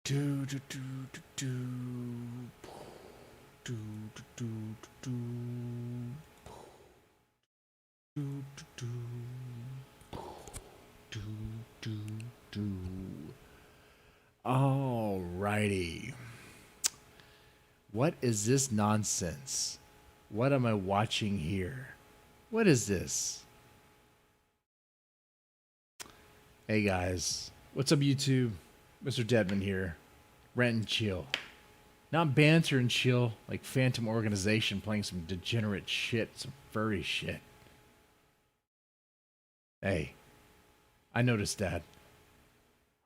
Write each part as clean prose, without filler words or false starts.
Do do do do do do do do do do do do do do. Alrighty. What is this nonsense? What am I watching here? What is this? Hey guys, what's up YouTube? Mr. Deadman here. Rant and chill. Not banter and chill like Phantom Organization playing some degenerate shit, some furry shit. Hey, I noticed that.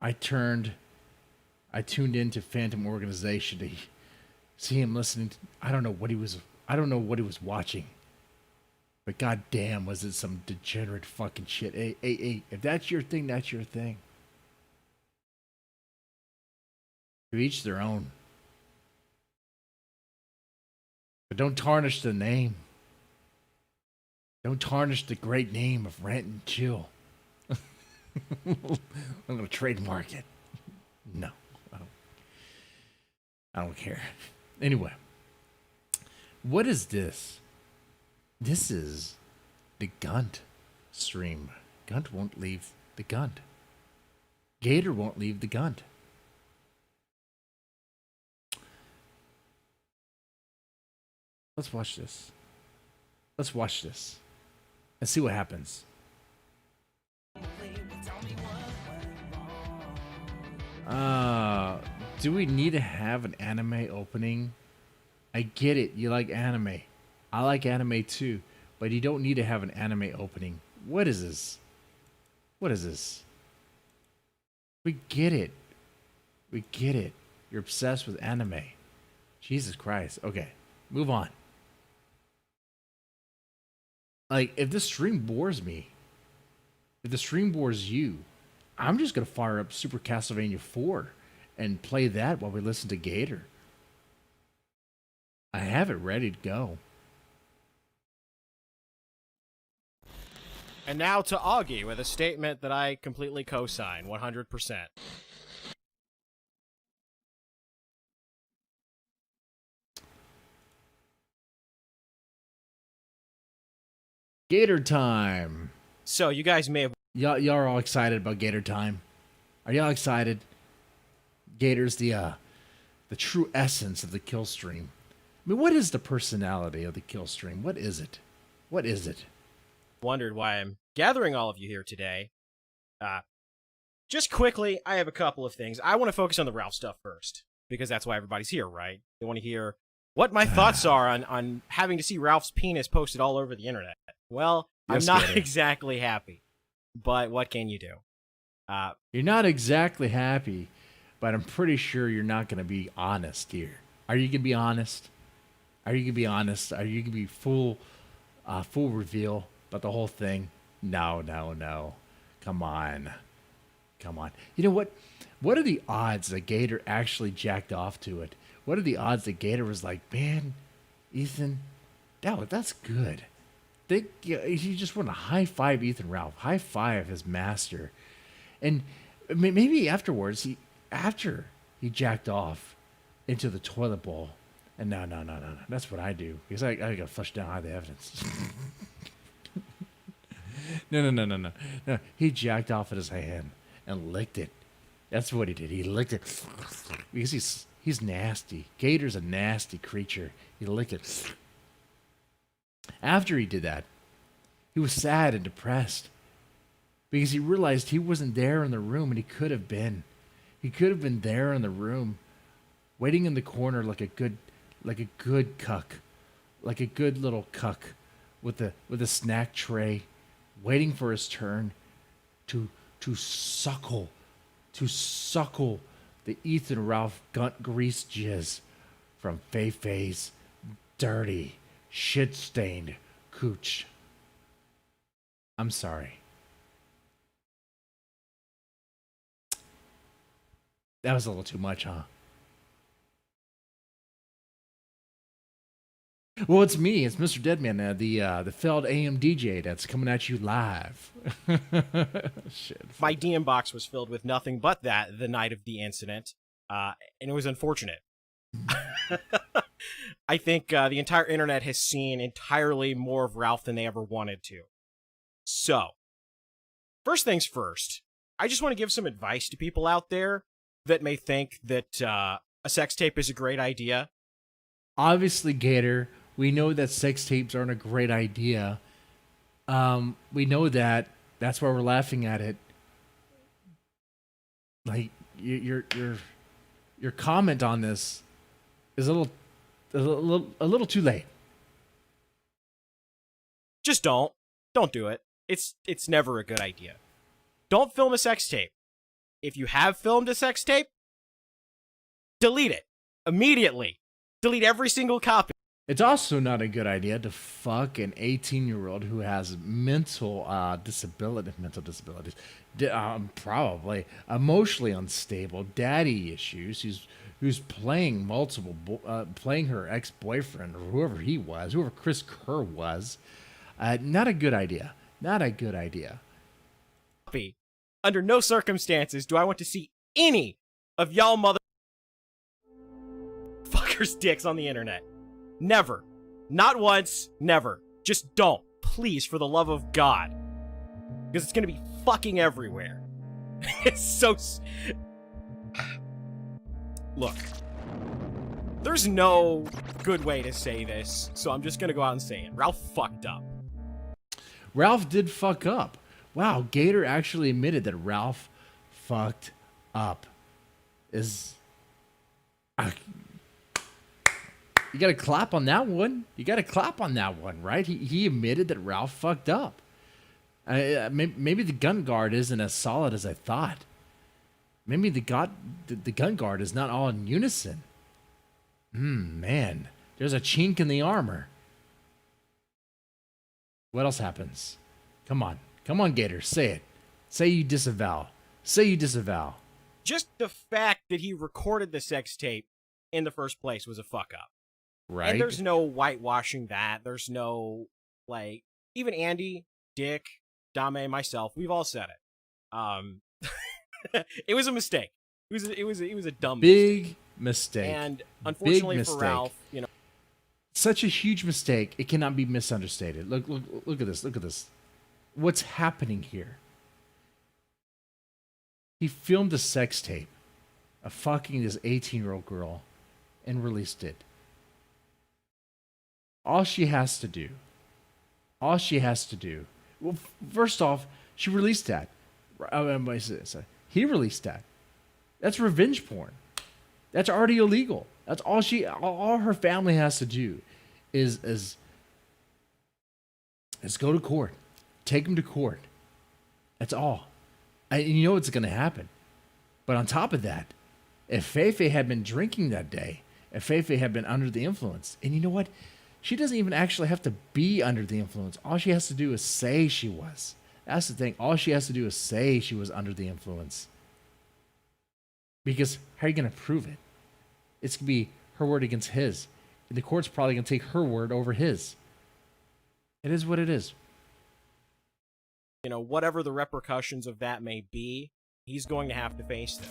I tuned into Phantom Organization to see him listening to, I don't know what he was watching. But goddamn, was it some degenerate fucking shit. Hey, if that's your thing, that's your thing. To each their own. But don't tarnish the name. Don't tarnish the great name of Rant and Chill. I'm going to trademark it. No, I don't care. Anyway, what is this? This is the Gunt stream. Gunt won't leave the Gunt. Gator won't leave the Gunt. Let's watch this. Let's watch this and see what happens. Do we need to have an anime opening? I get it. You like anime. I like anime too, but you don't need to have an anime opening. What is this? What is this? We get it. We get it. You're obsessed with anime. Jesus Christ. Okay, move on. Like, if this stream bores me, if the stream bores you, I'm just going to fire up Super Castlevania 4 and play that while we listen to Gator. I have it ready to go. And now to Augie with a statement that I completely co-sign, 100%. Gator time. So, you guys may have... Y'all are all excited about Gator time. Are y'all excited? Gator's the true essence of the Killstream. I mean, what is the personality of the Killstream? What is it? What is it? Wondered why I'm gathering all of you here today. Just quickly, I have a couple of things. I want to focus on the Ralph stuff first, because that's why everybody's here, right? They want to hear what my thoughts are on having to see Ralph's penis posted all over the internet. Well, Yes, I'm not Gator. exactly happy, but what can you do? You're not exactly happy, but I'm pretty sure you're not going to be honest here. Are you going to be honest? Are you going to be honest? Are you going to be full reveal about the whole thing? No. Come on. You know what? What are the odds that Gator actually jacked off to it? What are the odds that Gator was like, man, Ethan, that's good. He just want to high five Ethan Ralph, high five his master, and maybe afterwards, after he jacked off into the toilet bowl, and no, that's what I do because I gotta flush down all the evidence. No. He jacked off at his hand and licked it. That's what he did. He licked it because he's nasty. Gator's a nasty creature. He licked it. After he did that, he was sad and depressed because he realized he wasn't there in the room, and he could have been. He could have been there in the room, waiting in the corner like a good cuck, like a good little cuck, with a snack tray, waiting for his turn to suckle the Ethan Ralph Gunt grease jizz from Fei-Fei's dirty, shit-stained cooch. I'm sorry. That was a little too much, huh? Well, it's me. It's Mr. Deadman, the failed AM DJ that's coming at you live. Shit. My DM box was filled with nothing but that the night of the incident. and it was unfortunate. I think the entire internet has seen entirely more of Ralph than they ever wanted to. So, first things first, I just want to give some advice to people out there that may think that a sex tape is a great idea. Obviously, Gator, we know that sex tapes aren't a great idea. We know that. That's why we're laughing at it. Like your comment on this is a little too late. Just don't do it. It's never a good idea. Don't film a sex tape. If you have filmed a sex tape, delete it immediately. Delete every single copy. It's also not a good idea to fuck an 18-year-old who has mental disabilities, probably emotionally unstable, daddy issues, who's playing playing her ex-boyfriend or whoever Chris Kerr was. Not a good idea. Not a good idea. Under no circumstances do I want to see any of y'all motherfuckers' dicks on the internet. Never. Not once. Never. Just don't. Please, for the love of God. Because it's going to be fucking everywhere. It's so... Look. There's no good way to say this, so I'm just going to go out and say it. Ralph fucked up. Ralph did fuck up. Wow, Gator actually admitted that Ralph fucked up. You gotta clap on that one. Right? He admitted that Ralph fucked up. Maybe the Guntguard isn't as solid as I thought. Maybe the Guntguard is not all in unison. Man, there's a chink in the armor. What else happens? Come on, Gator, say it. Say you disavow. Just the fact that he recorded the sex tape in the first place was a fuck up. Right. And there's no whitewashing that. There's no, even Andy, Dick, Dame, myself, we've all said it. It was a mistake. It was a dumb mistake. And unfortunately for Ralph, such a huge mistake, it cannot be misunderstated. Look at this. What's happening here? He filmed a sex tape of fucking this 18-year-old girl and released it. All she has to do. Well, first off, she released that. He released that. That's revenge porn. That's already illegal. That's all her family has to do is go to court. Take him to court. That's all. And you know what's going to happen. But on top of that, if Feifei had been drinking that day, if Feifei had been under the influence, and you know what? She doesn't even actually have to be under the influence. All she has to do is say she was. That's the thing. All she has to do is say she was under the influence. Because how are you going to prove it? It's going to be her word against his. And the court's probably going to take her word over his. It is what it is. Whatever the repercussions of that may be, he's going to have to face them.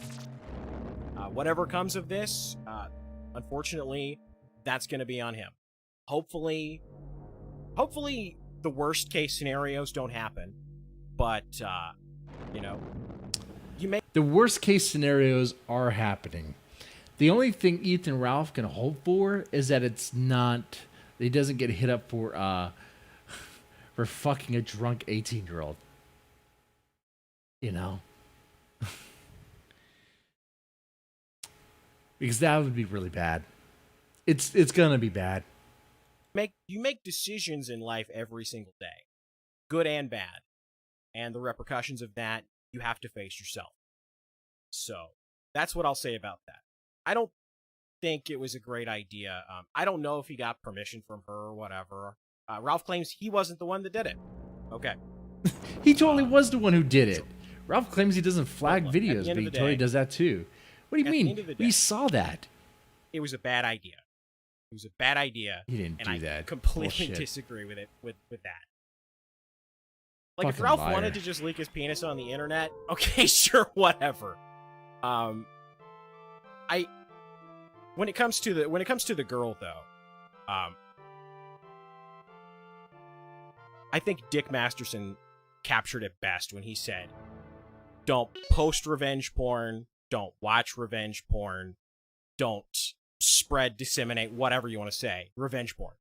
Whatever comes of this, unfortunately, that's going to be on him. Hopefully the worst case scenarios don't happen, but the worst case scenarios are happening. The only thing Ethan Ralph can hope for is that he doesn't get hit up for fucking a drunk 18-year-old. Because that would be really bad. It's gonna be bad. You make decisions in life every single day, good and bad, and the repercussions of that you have to face yourself. So that's what I'll say about that. I don't think it was a great idea. I don't know if he got permission from her or whatever. Ralph claims he wasn't the one that did it. Okay. He totally was the one who did it. Ralph claims he doesn't flag videos, but he day, totally does that too. What do you mean? We saw that. It was a bad idea. It was a bad idea. He didn't do that. I completely disagree with it. With that. Like, if Ralph wanted to just leak his penis on the internet, okay, sure, whatever. when it comes to the girl though, I think Dick Masterson captured it best when he said, "Don't post revenge porn, don't watch revenge porn, don't disseminate whatever you want to say, revenge porn."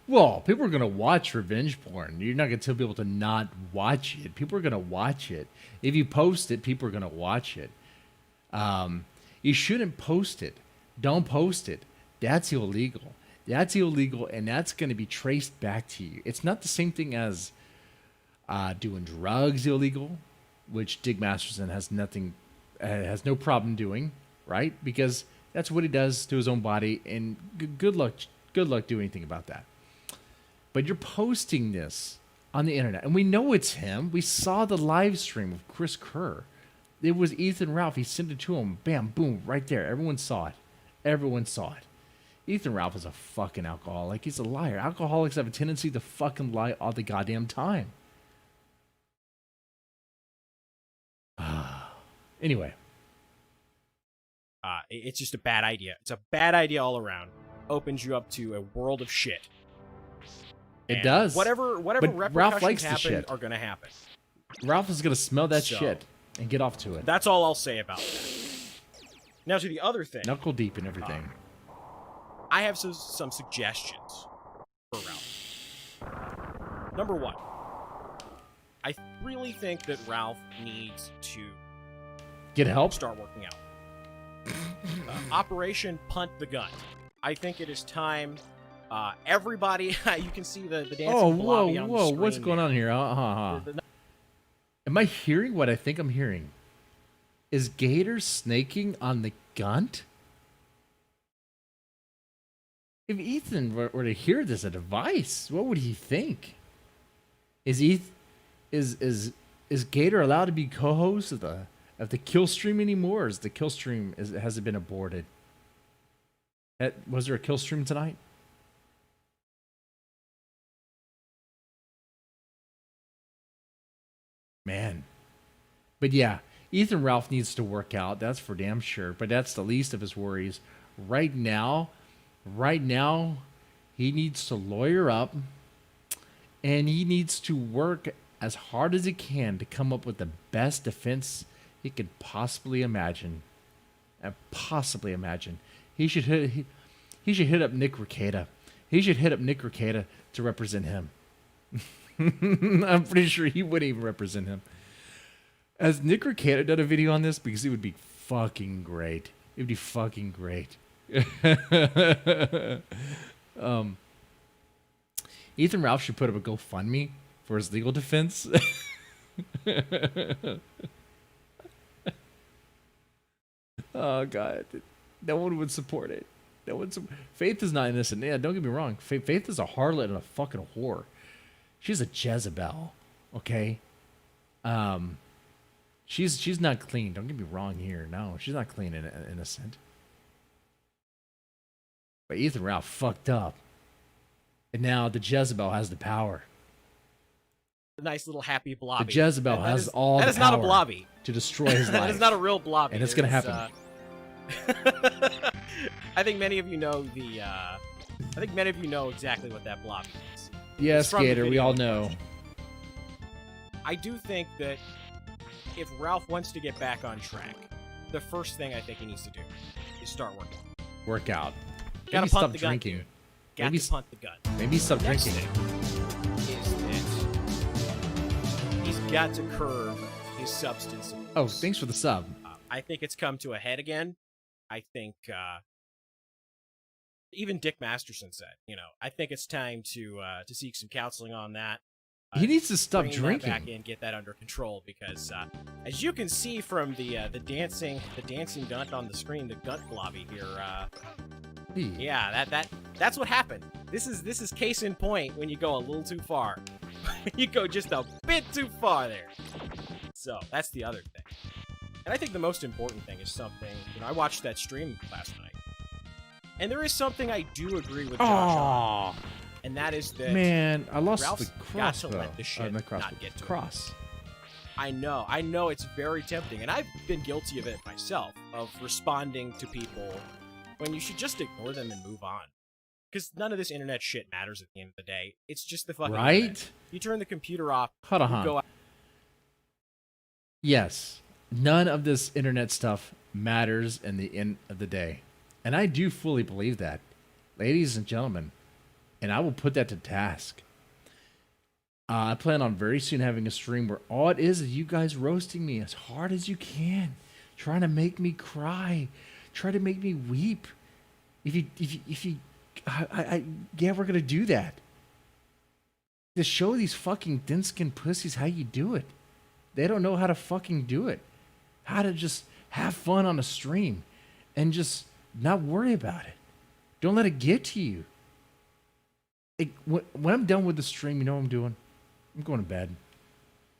Well, people are going to watch revenge porn. You're not going to tell people to not watch it. People are going to watch it. If you post it, people are going to watch it. You shouldn't post it. Don't post it. That's illegal. That's illegal, and that's going to be traced back to you. It's not the same thing as doing drugs illegal, which Dick Masterson has no problem doing, right? Because that's what he does to his own body, and good luck doing anything about that. But you're posting this on the internet, and we know it's him. We saw the live stream of Chris Kerr. It was Ethan Ralph. He sent it to him. Bam, boom, right there. Everyone saw it. Everyone saw it. Ethan Ralph is a fucking alcoholic. He's a liar. Alcoholics have a tendency to fucking lie all the goddamn time. Anyway. It's just a bad idea. It's a bad idea all around. Opens you up to a world of shit. It does. Whatever But Ralph likes repercussions the happen shit. are going to happen. Ralph is going to smell that shit and get off to it. That's all I'll say about that. Now to the other thing. Knuckle deep and everything. I have some suggestions for Ralph. Number one, I really think that Ralph needs to get help. Start working out. Operation Punt the Gun. I think it is time. Everybody, you can see the dancing blobby on the screen. What's going on here? Am I hearing what I think I'm hearing? Is Gator snaking on the Gunt? If Ethan were to hear this advice, what would he think? Is Gator allowed to be co-host of the Killstream anymore? Or is the Killstream has it been aborted? Was there a Killstream tonight? Man. But yeah, Ethan Ralph needs to work out. That's for damn sure. But that's the least of his worries. Right now, he needs to lawyer up. And he needs to work as hard as he can to come up with the best defense he could possibly imagine. He should hit up Nick Rekieta. He should hit up Nick Rekieta to represent him. I'm pretty sure he wouldn't even represent him. Has Nick Rekieta done a video on this? Because it would be fucking great. It would be fucking great. Ethan Ralph should put up a GoFundMe for his legal defense. Oh God, no one would support it. Faith is not innocent. Yeah, don't get me wrong. Faith is a harlot and a fucking whore. She's a Jezebel, okay? She's not clean. Don't get me wrong here. No, she's not clean and innocent. But Ethan Ralph fucked up. And now the Jezebel has the power. A nice little happy blobby. The Jezebel has all the power. That is not a blobby. To destroy his life. That is not a real blobby. And it's going to happen. I think many of you know exactly what that blobby is. Yes, Gator, we all know. I do think that if Ralph wants to get back on track, the first thing I think he needs to do is start working. Work out. Gotta Maybe punt stop the drinking. gun, dude. Got to punt the gun. Maybe stop Next drinking. thing is that he's got to curb his substance abuse. Oh, thanks for the sub. I think it's come to a head again. I think even Dick Masterson said, I think it's time to seek some counseling on that. He needs to stop drinking. Back in, get that under control, because as you can see from the dancing Gunt on the screen, the Gunt blobby here. Yeah, that's what happened. This is case in point when you go a little too far. You go just a bit too far there. So that's the other thing. And I think the most important thing is something. I watched that stream last night, and there is something I do agree with Josh on. And that is that, man, I lost Ralph's the crossbow. got to let the shit not get to cross. I know it's very tempting, and I've been guilty of it myself, of responding to people when you should just ignore them and move on. Because none of this internet shit matters at the end of the day. It's just the fucking Right? internet. You turn the computer off, Hold you on. go out. Yes, none of this internet stuff matters in the end of the day. And I do fully believe that, ladies and gentlemen. And I will put that to task. I plan on very soon having a stream where all it is you guys roasting me as hard as you can, trying to make me cry, try to make me weep. If you, yeah, we're gonna do that. To show these fucking thin-skinned pussies how you do it. They don't know how to fucking do it. How to just have fun on a stream and just not worry about it. Don't let it get to you. When I'm done with the stream, you know what I'm doing? I'm going to bed.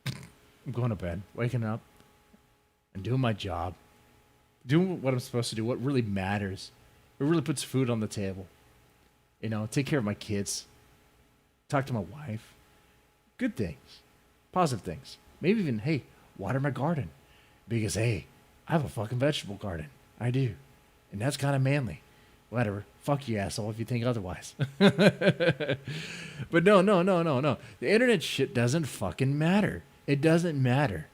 I'm going to bed, waking up, and doing my job. Doing what I'm supposed to do, what really matters. What really puts food on the table. You know, take care of my kids. Talk to my wife. Good things. Positive things. Maybe even, hey, water my garden. Because, hey, I have a fucking vegetable garden. I do. And that's kind of manly. Whatever. Fuck you, asshole, if you think otherwise. But no. The internet shit doesn't fucking matter. It doesn't matter.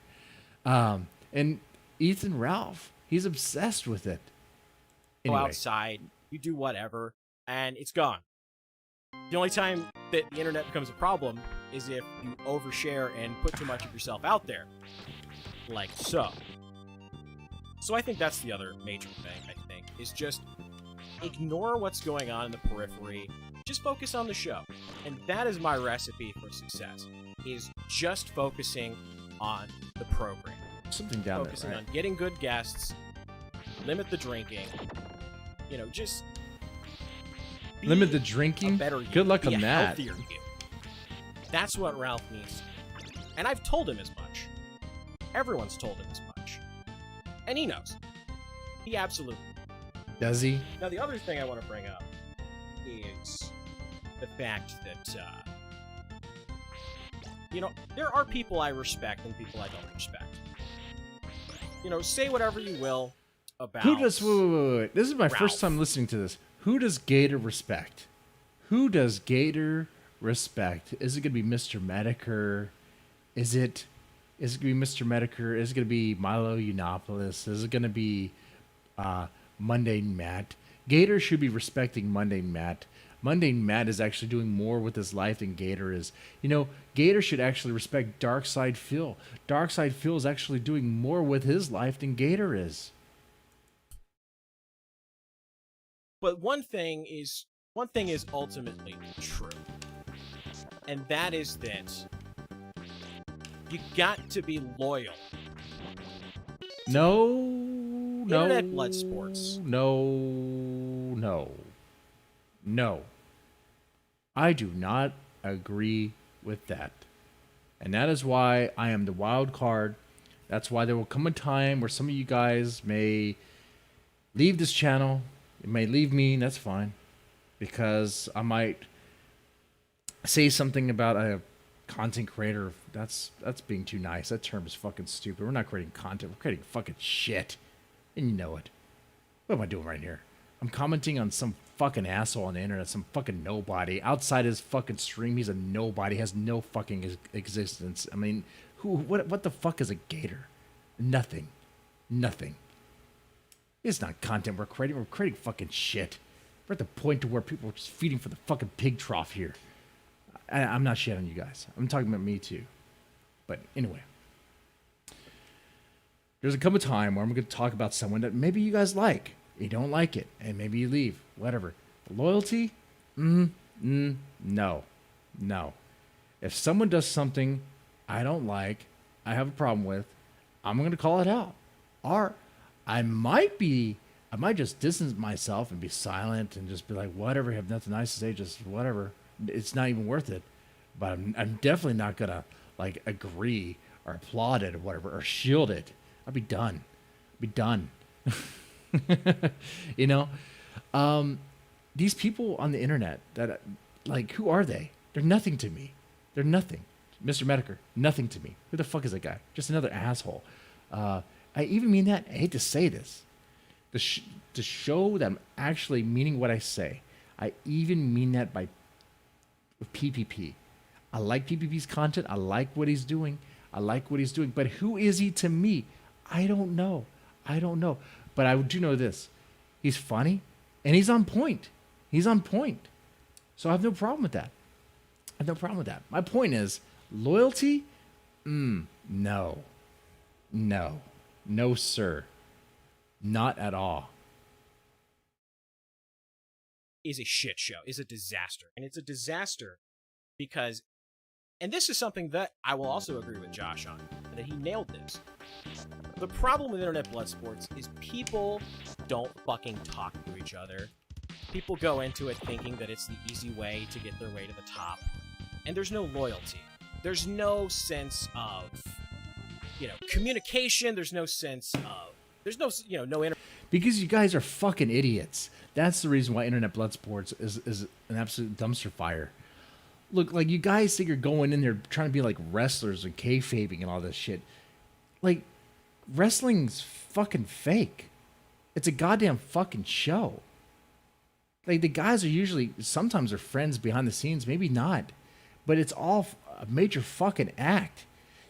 And Ethan Ralph, he's obsessed with it. Go Anyway. outside, you do whatever, and it's gone. The only time that the internet becomes a problem is if you overshare and put too much of yourself out there. Like so. So I think that's the other major thing, I think, is just ignore what's going on in the periphery. Just focus on the show. And that is my recipe for success, is just focusing on the program. Something down Focusing there, right? on getting good guests, limit the drinking, you know, just be Limit the a drinking? better you. Good luck Be on a that. healthier you. That's what Ralph needs. And I've told him as much. Everyone's told him as much. And he knows. He absolutely knows. Does he? Now, the other thing I want to bring up is the fact that, you know, there are people I respect and people I don't respect. You know, say whatever you will about... Who does... Wait. This is my first time listening to this. Who does Gator respect? Who does Gator respect? Is it going to be Mr. Medicare? Is it going to be Mr. Medicare? Is it going to be Milo Yiannopoulos? Is it going to be Mundane Matt? Gator should be respecting Mundane Matt. Mundane Matt is actually doing more with his life than Gator is. You know, Gator should actually respect Darkside Phil. Darkside Phil is actually doing more with his life than Gator is. But one thing is ultimately true. And that is that you got to be loyal. No. Internet blood sports. No. I do not agree with that. And that is why I am the wild card. That's why there will come a time where some of you guys may leave this channel. It may leave me, and that's fine. Because I might say something about a content creator. That's being too nice. That term is fucking stupid. We're not creating content. We're creating fucking shit. And you know it. What am I doing right here? I'm commenting on some fucking asshole on the internet, some fucking nobody. Outside his fucking stream, he's a nobody, has no fucking existence. I mean, what the fuck is a Gator? Nothing. It's not content we're creating fucking shit. We're at the point to where people are just feeding for the fucking pig trough here. I'm not shitting on you guys. I'm talking about me too. But anyway. There's a come a time where I'm going to talk about someone that maybe you guys like. You don't like it, and maybe you leave. Whatever. But loyalty? No. If someone does something I don't like, I have a problem with, I'm going to call it out. Or I might just distance myself and be silent and just be like, whatever, have nothing nice to say, just whatever. It's not even worth it. But I'm definitely not going to, like, agree or applaud it or whatever, or shield it. I'll be done. You know? These people on the internet that, like, who are they? They're nothing to me. They're nothing. Mr. Mediker, nothing to me. Who the fuck is that guy? Just another asshole. I even mean that. I hate to say this. To show that I'm actually meaning what I say, I even mean that by PPP. I like PPP's content. I like what he's doing. But who is he to me? I don't know. But I do know this. He's funny and he's on point. So I have no problem with that. My point is, loyalty? No. No, sir. Not at all. Is a shit show, is a disaster. And it's a disaster because, and this is something that I will also agree with Josh on, that he nailed this. The problem with internet blood sports is people don't fucking talk to each other. People go into it thinking that it's the easy way to get their way to the top. And there's no loyalty. There's no sense of, communication. There's no sense of, because you guys are fucking idiots. That's the reason why internet blood sports is an absolute dumpster fire. Look, like, you guys think you're going in there trying to be like wrestlers and kayfabing and all this shit. Like, wrestling's fucking fake. It's a goddamn fucking show. Like, the guys are usually, sometimes they're friends behind the scenes, maybe not. But it's all a major fucking act.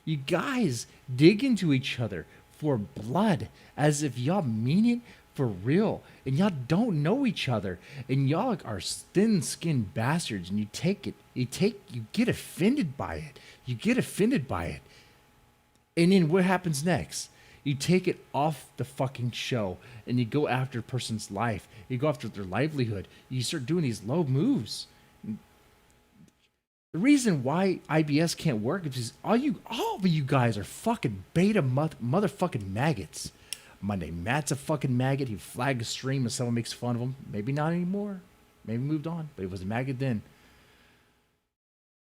You guys dig into each other for blood as if y'all mean it for real. And y'all don't know each other. And y'all are thin-skinned bastards. And you get offended by it. And then what happens next? You take it off the fucking show and you go after a person's life. You go after their livelihood. You start doing these low moves. The reason why IBS can't work is all of you guys are fucking beta motherfucking maggots. Monday, Matt's a fucking maggot. He flagged a stream and someone makes fun of him. Maybe not anymore. Maybe moved on, but he was a maggot then.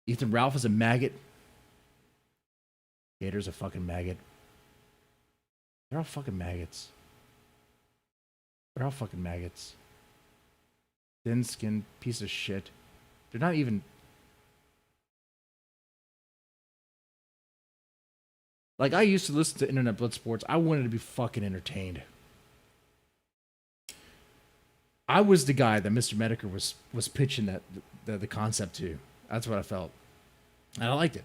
Ethan Ralph is a maggot. Gator's a fucking maggot. They're all fucking maggots. Thin-skinned piece of shit. They're not even... Like, I used to listen to Internet Blood Sports. I wanted to be fucking entertained. I was the guy that Mr. Mediker was pitching the concept to. That's what I felt. And I liked it.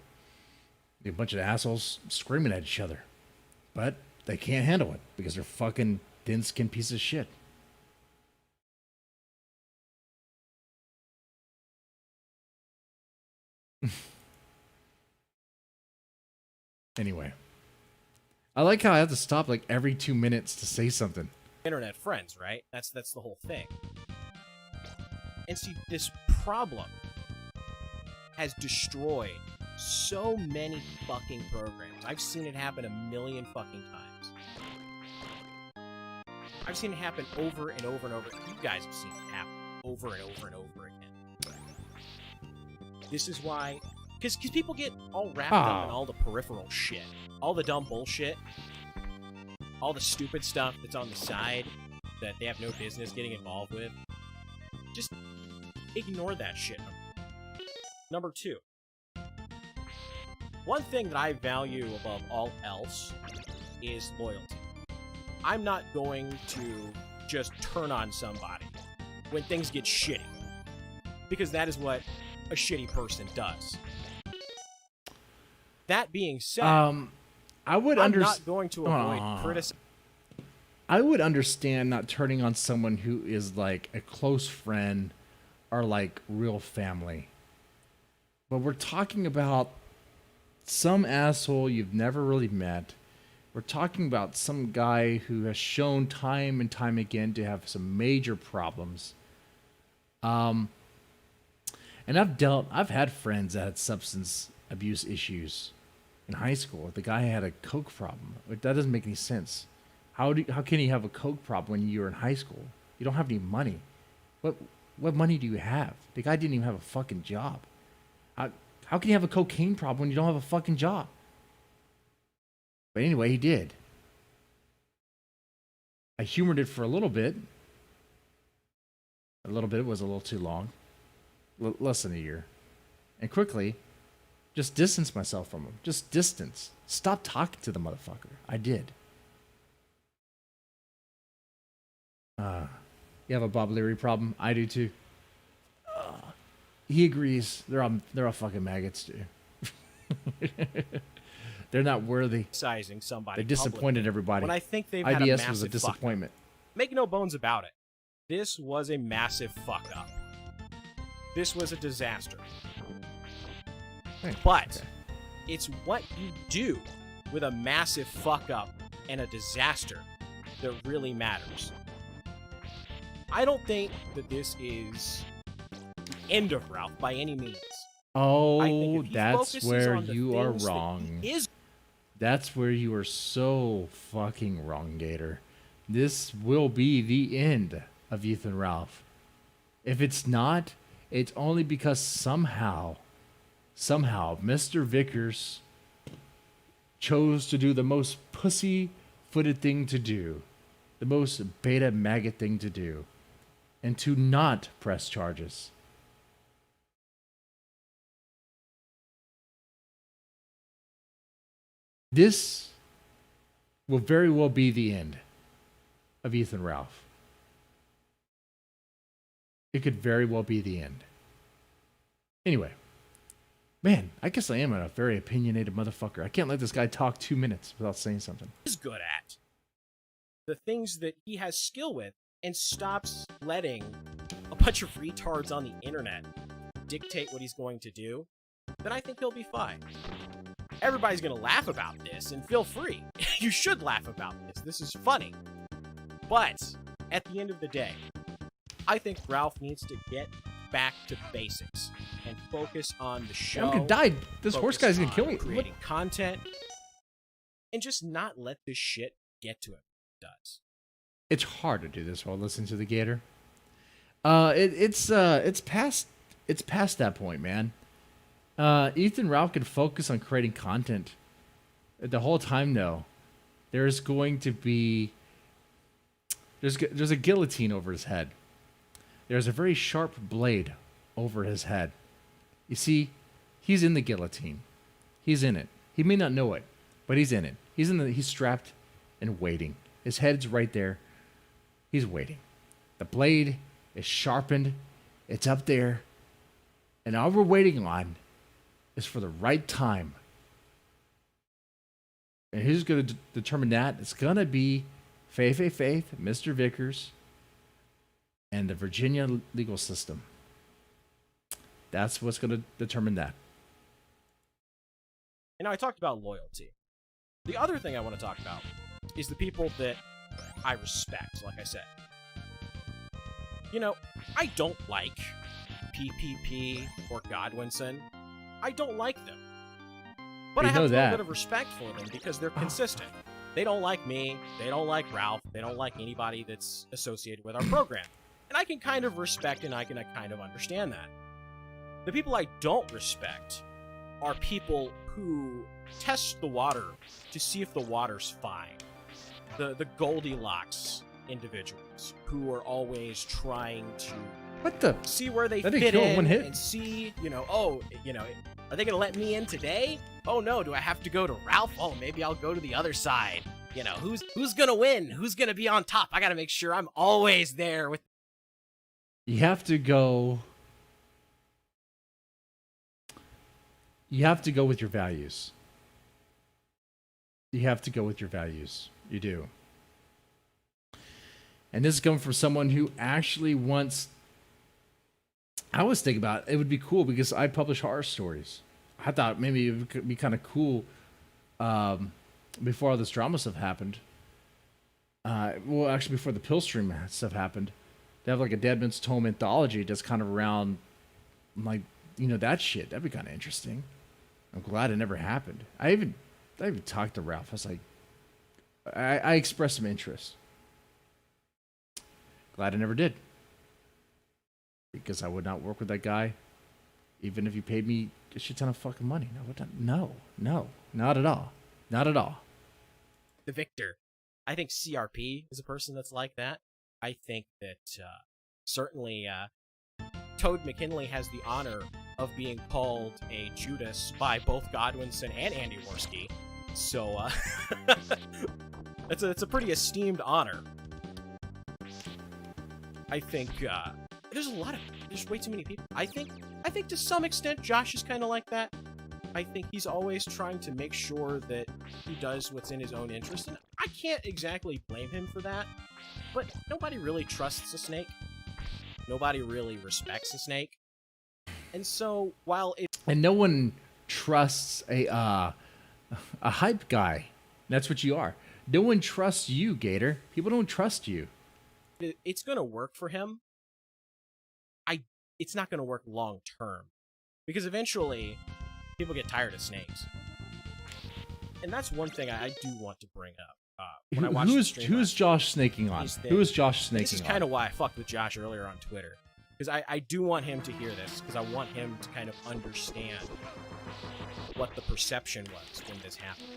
A bunch of assholes screaming at each other. But they can't handle it because they're fucking thin-skinned pieces of shit. Anyway. I like how I have to stop like every 2 minutes to say something. Internet friends, right? That's the whole thing. And see, this problem has destroyed so many fucking programs. I've seen it happen a million fucking times. I've seen it happen over and over and over. You guys have seen it happen over and over and over again. This is why... Because people get all wrapped up in all the peripheral shit. All the dumb bullshit. All the stupid stuff that's on the side that they have no business getting involved with. Just ignore that shit. Number 2. One thing that I value above all else is loyalty. I'm not going to just turn on somebody when things get shitty. Because that is what a shitty person does. That being said, I'm not going to avoid criticism. I would understand not turning on someone who is like a close friend or like real family. But we're talking about some asshole you've never really met. We're talking about some guy who has shown time and time again to have some major problems. And I've had friends that had substance abuse issues in high school. The guy had a coke problem. That doesn't make any sense. How can you have a coke problem when you're in high school? You don't have any money. What money do you have? The guy didn't even have a fucking job. How can you have a cocaine problem when you don't have a fucking job? But anyway, he did. I humored it for a little bit. A little bit was a little too long. Less than a year. And quickly, Just distance myself from him. Just distance. Stop talking to the motherfucker. I did. You have a Bob Leary problem? I do too. He agrees. They're all fucking maggots, dude. They're not worthy. Criticizing somebody. They disappointed publicly, everybody. when I think they've had a IBS massive was a fuck up. disappointment. Make no bones about it. This was a massive fuck up. This was a disaster. Hey, But okay. it's what you do with a massive fuck up and a disaster that really matters. I don't think that this is the end of Ralph by any means. I Oh, think if he that's focuses where on the you are things that wrong. he is That's where you are so fucking wrong, Gator. This will be the end of Ethan Ralph. If it's not, it's only because somehow, Mr. Vickers chose to do the most pussy-footed thing to do, the most beta maggot thing to do, and to not press charges. This will very well be the end of Ethan Ralph. It could very well be the end. Anyway, man, I guess I am a very opinionated motherfucker. I can't let this guy talk 2 minutes without saying something. good at, the things that he has skill with, and stops letting a bunch of retards on the internet dictate what he's going to do, then I think he'll be fine. Everybody's going to laugh about this, and feel free. You should laugh about this. This is funny. But at the end of the day, I think Ralph needs to get back to basics and focus on the show. I'm gonna die. This horse guy's gonna kill me. Creating content, and just not let this shit get to him. It does. It's hard to do this while listening to the Gator. It's past that point, man. Ethan Ralph can focus on creating content the whole time. Though, there's going to be there's a guillotine over his head. There's a very sharp blade over his head. You see, he's in the guillotine. He's in it. He may not know it, but he's in it. He's strapped and waiting. His head's right there. He's waiting. The blade is sharpened. It's up there. And all we're waiting on is for the right time. And who's going to determine that? It's going to be Faith, Mr. Vickers, and the Virginia legal system. That's what's going to determine that. And I talked about loyalty. The other thing I want to talk about is the people that I respect, like I said. You know, I don't like PPP or Godwinson. I don't like them. But I have a little bit of respect for them because they're consistent. They don't like me. They don't like Ralph. They don't like anybody that's associated with our program. And I can kind of respect and I can kind of understand that. The people I don't respect are people who test the water to see if the water's fine. The Goldilocks individuals who are always trying to see where they fit in and see, are they going to let me in today? Oh no, do I have to go to Ralph? Oh, maybe I'll go to the other side. Who's going to win? Who's going to be on top? I got to make sure I'm always there with. You have to go with your values. You have to go with your values. You do. And this is coming from someone who actually wants. I always think about it would be cool because I publish horror stories. I thought maybe it could be kind of cool before all this drama stuff happened. Well, actually, before the Killstream stuff happened, to have like a Dead Man's Tome anthology just kind of around, like, that shit. That'd be kind of interesting. I'm glad it never happened. I even talked to Ralph. I was like, I expressed some interest. Glad I never did. Because I would not work with that guy, even if he paid me a shit ton of fucking money. No, not at all. Not at all. The Victor. I think CRP is a person that's like that. I think that certainly Toad McKinley has the honor of being called a Judas by both Godwinson and Andy Worski. So, it's a pretty esteemed honor. I think, there's way too many people. I think to some extent Josh is kind of like that. I think he's always trying to make sure that he does what's in his own interest, and I can't exactly blame him for that. But nobody really trusts a snake. Nobody really respects a snake. And so, while it... And no one trusts a hype guy. That's what you are. No one trusts you, Gator. People don't trust you. It's going to work for him. It's not going to work long term. Because eventually, people get tired of snakes. And that's one thing I do want to bring up. When I watched the stream, who's Josh snaking on? Who is Josh snaking on? This is kind of why I fucked with Josh earlier on Twitter. Because I do want him to hear this. Because I want him to kind of understand what the perception was when this happened.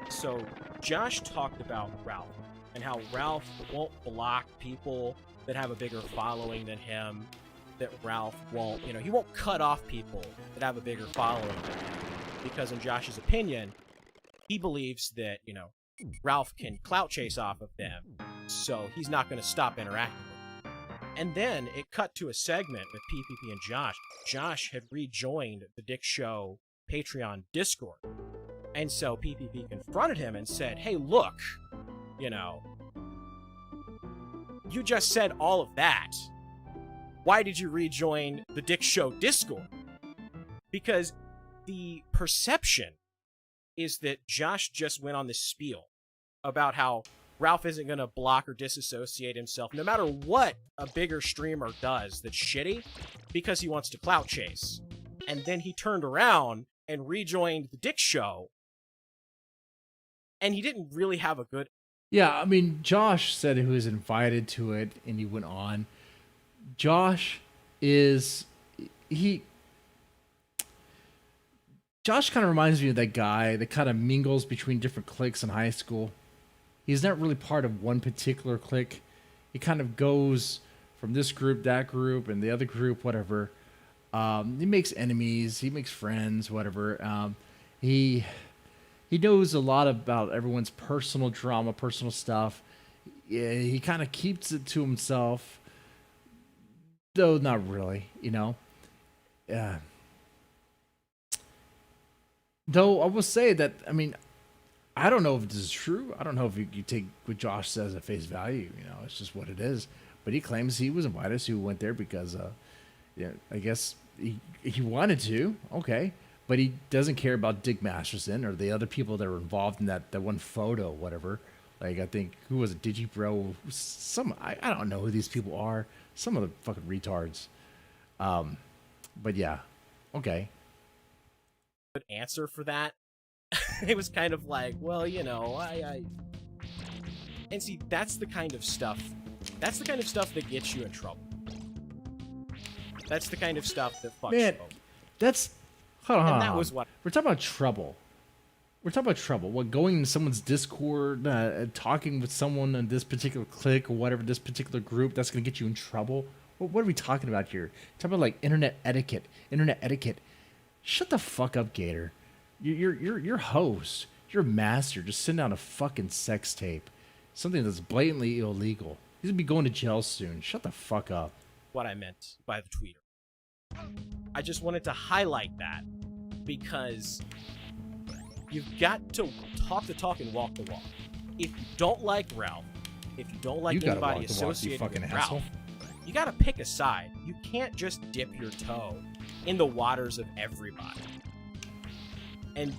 So, Josh talked about Ralph. And how Ralph won't block people that have a bigger following than him. That Ralph won't, he won't cut off people that have a bigger following than him. Because in Josh's opinion, he believes that, Ralph can clout chase off of them, so he's not going to stop interacting with them. And then it cut to a segment with PPP and Josh. Josh had rejoined the Dick Show Patreon Discord. And so PPP confronted him and said, hey, look, you just said all of that. Why did you rejoin the Dick Show Discord? Because the perception is that Josh just went on this spiel about how Ralph isn't going to block or disassociate himself no matter what a bigger streamer does that's shitty because he wants to clout chase. And then he turned around and rejoined the Dick Show, and he didn't really have a good... Yeah, I mean, Josh said he was invited to it, and he went on. Josh kind of reminds me of that guy that kind of mingles between different cliques in high school. He's not really part of one particular clique. He kind of goes from this group, that group, and the other group, whatever. He makes enemies. He makes friends, whatever. He knows a lot about everyone's personal drama, personal stuff. Yeah, he kind of keeps it to himself, though not really, Though I will say that, I mean, I don't know if this is true. I don't know if you take what Josh says at face value. It's just what it is. But he claims he was invited, so he went there because, I guess he wanted to. Okay. But he doesn't care about Dick Masterson or the other people that were involved in that one photo, whatever. Like, I think, who was it? Digibro? I don't know who these people are. Some of the fucking retards. But yeah. Okay. Good answer for that. It was kind of like, well, I and see, that's the kind of stuff that gets you in trouble. That's the kind of stuff that fucks you over. That's hold on. And that was what we're talking about. Trouble. What, going in someone's Discord, talking with someone in this particular clique or whatever, this particular group, that's going to get you in trouble? What are we talking about here? Talking about like internet etiquette. Shut the fuck up, Gator. You're host. You're master. Just send out a fucking sex tape. Something that's blatantly illegal. He's gonna be going to jail soon. Shut the fuck up. What I meant by the tweeter. I just wanted to highlight that because you've got to talk the talk and walk the walk. If you don't like Ralph, if you don't like anybody associated with Ralph, you gotta pick a side. You can't just dip your toe in the waters of everybody and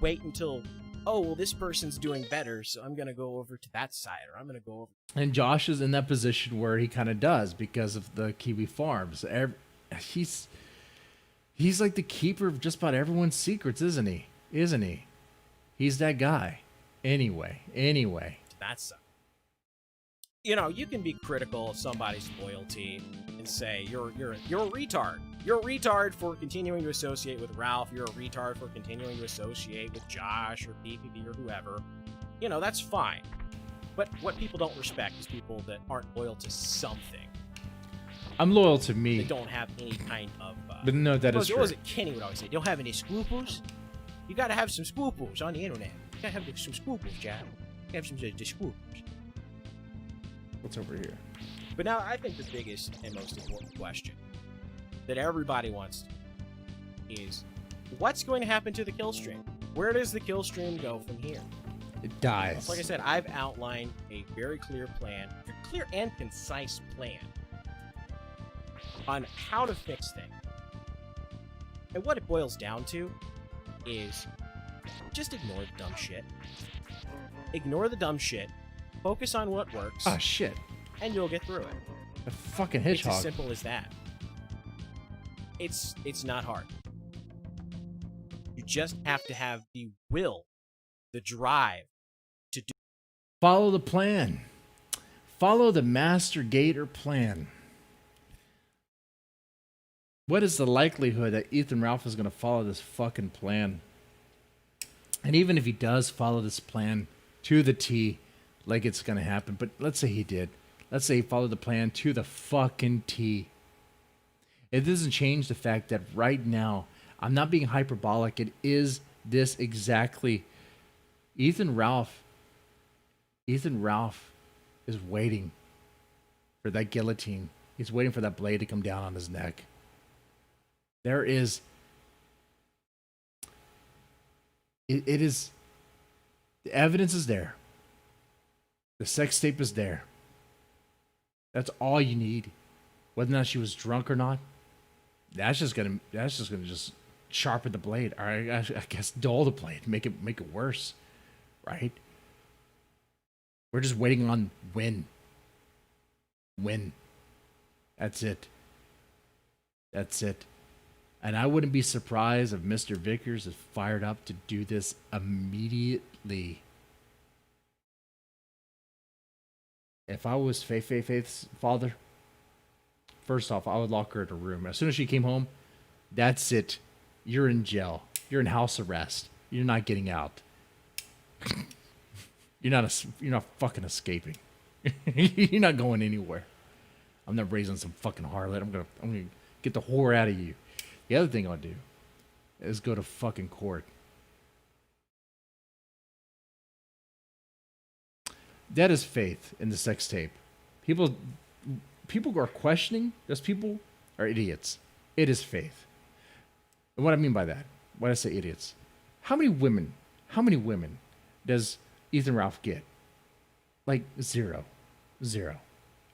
wait until, oh, well, this person's doing better, so I'm gonna go over to that side, or I'm gonna go over. And Josh is in that position where he kind of does because of the Kiwi Farms. He's like the keeper of just about everyone's secrets, isn't he? He's that guy. Anyway. That's you can be critical of somebody's loyalty and say you're a retard. You're a retard for continuing to associate with Ralph. You're a retard for continuing to associate with Josh or PPP or whoever. That's fine. But what people don't respect is people that aren't loyal to something. I'm loyal to They me. don't have any kind of. But no, that is What true. was it? Kenny would always say, "Don't have any scruples. You gotta have some scruples on the internet. You gotta have some scruples, Jack. You gotta have some scruples." What's over here? But now I think the biggest and most important question that everybody wants is, what's going to happen to the Killstream? Where does the Killstream go from here? It dies. Like I said, I've outlined a very clear plan, a clear and concise plan on how to fix things. And what it boils down to is just ignore the dumb shit. Ignore the dumb shit. Focus on what works. Ah, shit. And you'll get through it. A fucking It's hedgehog. as simple as that. It's not hard. You just have to have the will, the drive to do. Follow the plan. Follow the Master Gator plan. What is the likelihood that Ethan Ralph is going to follow this fucking plan? And even if he does follow this plan to the T, like it's going to happen, but let's say he did. Let's say he followed the plan to the fucking T. It doesn't change the fact that right now, I'm not being hyperbolic. It is this exactly. Ethan Ralph is waiting for that guillotine. He's waiting for that blade to come down on his neck. There is. It is. The evidence is there. The sex tape is there. That's all you need. Whether or not she was drunk or not, that's just gonna sharpen the blade. Or I guess dull the blade, make it worse, right? We're just waiting on when. That's it. And I wouldn't be surprised if Mr. Vickers is fired up to do this immediately. If I was Faith's father, first off, I would lock her in a room. As soon as she came home, that's it. You're in jail. You're in house arrest. You're not getting out. You're not fucking escaping. You're not going anywhere. I'm not raising some fucking harlot. I'm gonna get the whore out of you. The other thing I'll do is go to fucking court. That is faith in the sex tape. People who are questioning, those people are idiots. It is faith. And what I mean by that, when I say idiots, how many women does Ethan Ralph get? Like zero.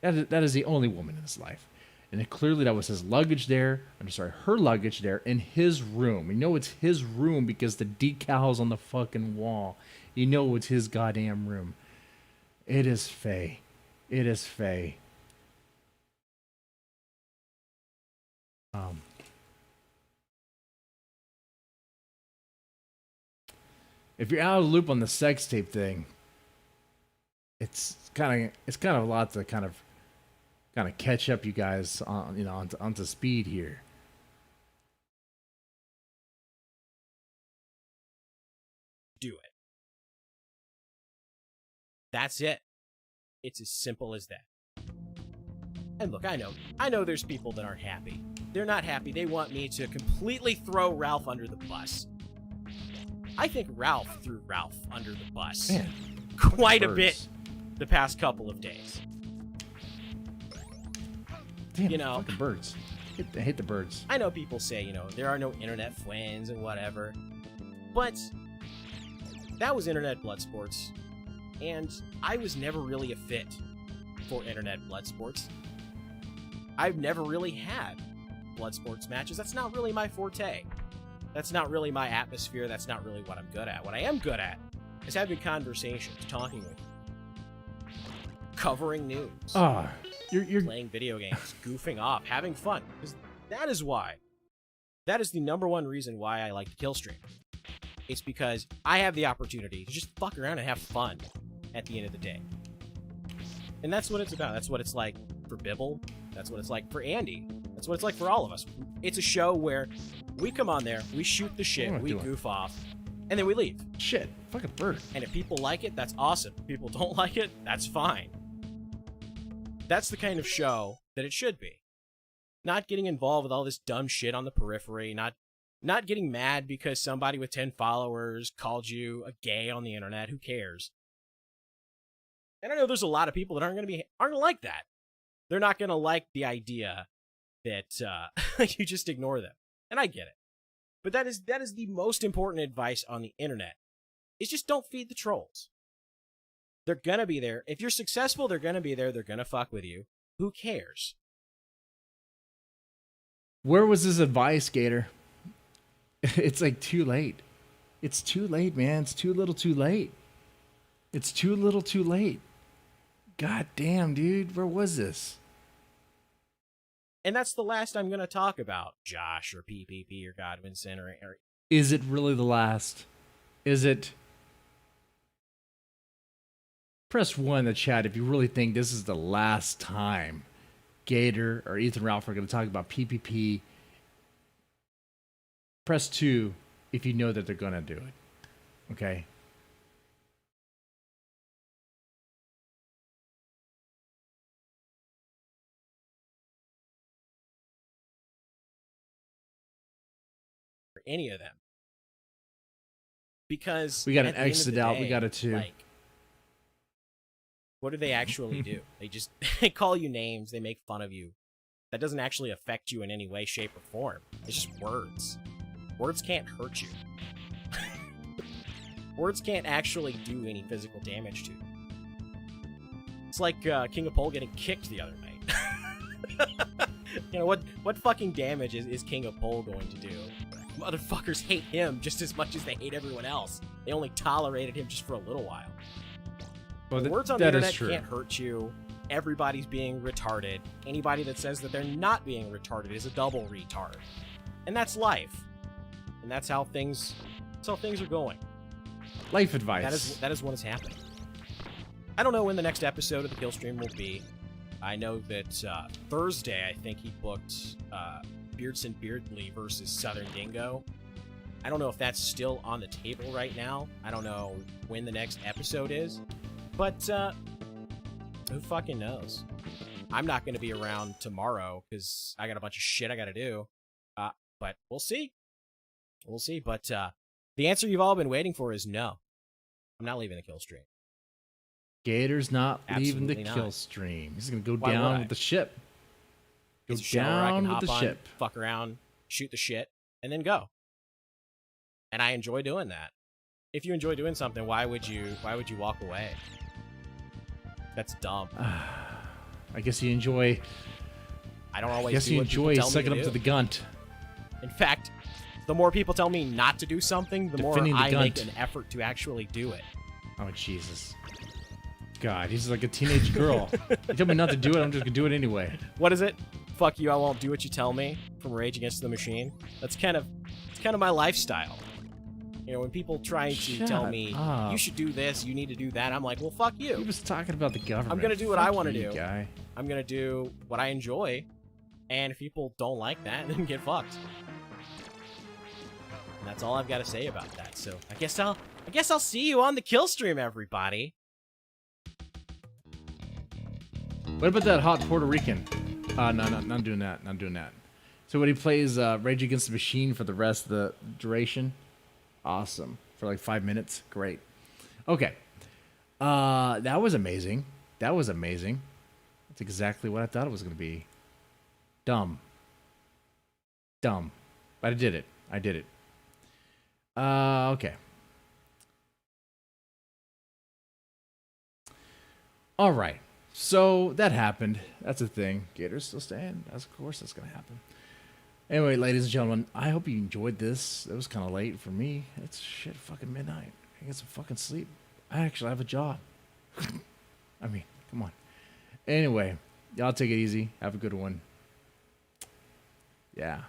That is the only woman in his life. And it clearly that was his luggage there. Her luggage there in his room. You know it's his room because the decal's on the fucking wall. You know it's his goddamn room. It is Faye. It is Faye. If you're out of the loop on the sex tape thing, it's kind of a lot to kind of catch up you guys on onto speed here. Do it. That's it. It's as simple as that. And look, I know there's people that aren't happy. They're not happy. They want me to completely throw Ralph under the bus. I think Ralph threw Ralph under the bus. Man, quite a birds. bit the past couple of days. Damn, You know. fucking birds. I hate the birds. I know people say, there are no internet friends and whatever. But that was internet blood sports. And I was never really a fit for internet blood sports. I've never really had blood sports matches. That's not really my forte. That's not really my atmosphere. That's not really what I'm good at. What I am good at is having conversations, talking with you, covering news, You're playing video games, goofing off, having fun. Because that is why. That is the number one reason why I like Killstream. It's because I have the opportunity to just fuck around and have fun at the end of the day. And that's what it's about. That's what it's like for Bibble. That's what it's like for Andy. That's what it's like for all of us. It's a show where we come on there, we shoot the shit, we goof off, and then we leave. shit. Fucking bird. And if people like it, that's awesome. If people don't like it, that's fine. That's the kind of show that it should be. not getting involved with all this dumb shit on the periphery, not getting mad because somebody with 10 followers called you a gay on the internet. Who cares? And I know there's a lot of people that aren't gonna like that. They're not gonna like the idea that you just ignore them. And I get it. But that is the most important advice on the internet. Is just don't feed the trolls. They're gonna be there. If you're successful, they're gonna be there. They're gonna fuck with you. Who cares? Where was this advice, Gator? It's like too late. It's too late, man. It's too little too late. It's too little too late. God damn, dude. Where was this? And that's the last I'm going to talk about Josh or PPP or Godwinson or Is it really the last? Is it? Press 1 in the chat if you really think this is the last time Gator or Ethan Ralph are going to talk about PPP. Press 2 if you know that they're going to do it. Okay? any of them. Because we got at an the end of exit the out. day, We got a 2. Like, what do they actually do? They call you names. They make fun of you. That doesn't actually affect you in any way, shape, or form. It's just words. Words can't hurt you. Words can't actually do any physical damage to you. It's like King of Pole getting kicked the other night. You know, what fucking damage is King of Pole going to do? Motherfuckers hate him just as much as they hate everyone else. They only tolerated him just for a little while. Well, Words on the internet can't hurt you. Everybody's being retarded. Anybody that says that they're not being retarded is a double retard. And that's life. And that's how things are going. Life advice. That is what is happening. I don't know when the next episode of the Killstream will be. I know that Thursday, I think he booked Beardson Beardley versus Southern Dingo. I don't know if that's still on the table right now. I don't know when the next episode is. But who fucking knows? I'm not going to be around tomorrow because I got a bunch of shit I got to do. But we'll see. We'll see. But the answer you've all been waiting for is no. I'm not leaving the kill stream. Gator's not leaving the Absolutely kill not. stream. He's going to go Why would down I? with the ship. Go It's a show where I can down with hop the on, ship. fuck around, shoot the shit, and then go. And I enjoy doing that. If you enjoy doing something, why would you walk away? That's dumb. I guess you enjoy. I don't always. I guess do you what people enjoy tell me sucking up do. to the gunt. In fact, the more people tell me not to do something, the more Defending the I make gunt. an effort to actually do it. Oh Jesus! God, he's like a teenage girl. You tell me not to do it, I'm just gonna do it anyway. What is it? Fuck you! I won't do what you tell me. From Rage Against the Machine. It's kind of my lifestyle. You know, when people try to Shut tell me up. you should do this, you need to do that, I'm like, well, fuck He you. was talking about the government. I'm gonna do what I Fuck want to you, do. Guy. I'm gonna do what I enjoy, and if people don't like that, then get fucked. And that's all I've got to say about that. So I guess I'll see you on the kill stream, everybody. What about that hot Puerto Rican? No, not doing that. Not doing that. So when he plays Rage Against the Machine for the rest of the duration, awesome. For like 5 minutes, great. Okay, that was amazing. That was amazing. That's exactly what I thought it was going to be. Dumb. But I did it. Okay. All right. So that happened. That's a thing. Gator's still staying. Of course that's going to happen. Anyway, ladies and gentlemen, I hope you enjoyed this. It was kind of late for me. It's shit fucking midnight. I get some fucking sleep. I actually have a job. I mean, come on. Anyway, y'all take it easy. Have a good one. Yeah.